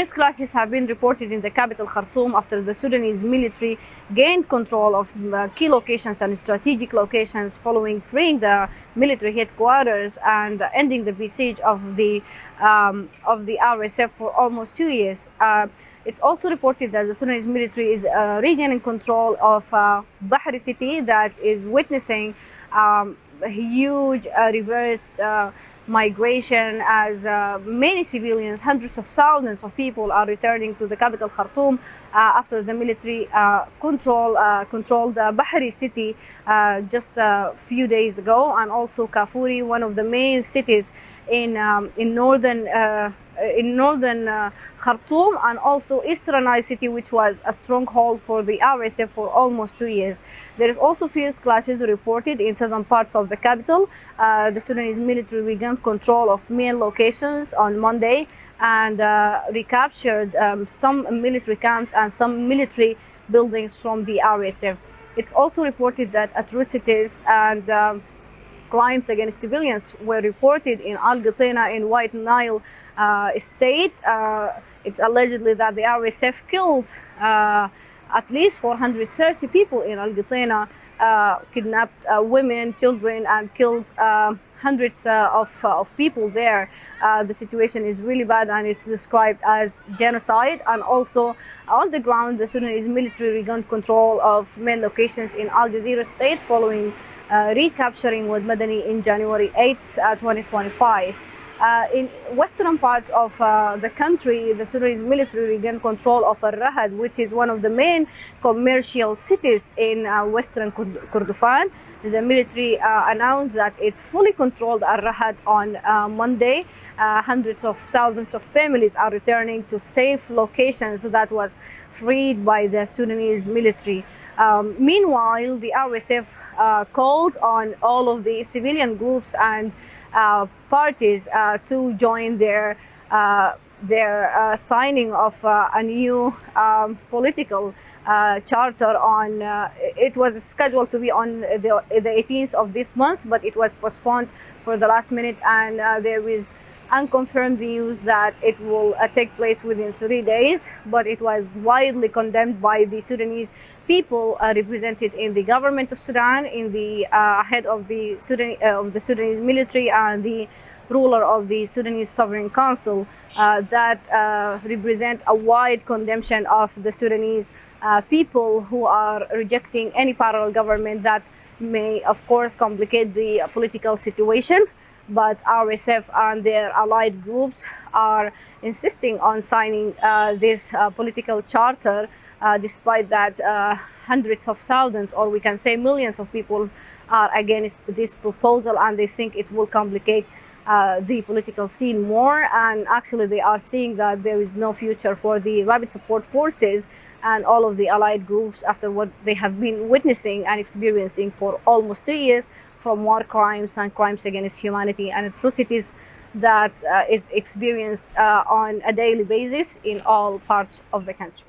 fierce clashes have been reported in the capital Khartoum after the Sudanese military gained control of key locations and strategic locations following freeing the military headquarters and ending the besiege of the RSF for almost 2 years. It's also reported that the Sudanese military is regaining control of Bahri city that is witnessing a huge reversed migration as many civilians, hundreds of thousands of people are returning to the capital Khartoum after the military controlled Bahri city just a few days ago, and also Kafuri, one of the main cities in northern Khartoum, and also Eastern Nile city, which was a stronghold for the RSF for almost 2 years. There is also fierce clashes reported in southern parts of the capital. The Sudanese military regained control of main locations on Monday and recaptured some military camps and some military buildings from the RSF. It's also reported that atrocities and crimes against civilians were reported in Al Qitayna in White Nile state. It's allegedly that the RSF killed at least 430 people in Al Qitayna, kidnapped women, children, and killed hundreds of people there. The situation is really bad and it's described as genocide. And also on the ground, the Sudanese military regained control of main locations in Al Jazeera state following recapturing Wad Madani in January 8, 2025. In western parts of the country, the Sudanese military regained control of Al-Rahad, which is one of the main commercial cities in western Kordofan. The military announced that it fully controlled Al-Rahad on Monday. Hundreds of thousands of families are returning to safe locations that was freed by the Sudanese military. Meanwhile, the RSF called on all of the civilian groups and parties to join their signing of a new political charter on it was scheduled to be on the 18th of this month, but it was postponed for the last minute, and there is unconfirmed news that it will take place within 3 days, but it was widely condemned by the Sudanese people represented in the government of Sudan, in the head of the Sudanese military and the ruler of the Sudanese Sovereign Council that represent a wide condemnation of the Sudanese people who are rejecting any parallel government that may, of course, complicate the political situation. But RSF and their allied groups are insisting on signing this political charter, despite that hundreds of thousands, or we can say millions of people are against this proposal, and they think it will complicate the political scene more. And actually they are seeing that there is no future for the rapid support forces and all of the allied groups after what they have been witnessing and experiencing for almost 2 years from war crimes and crimes against humanity and atrocities that is experienced on a daily basis in all parts of the country.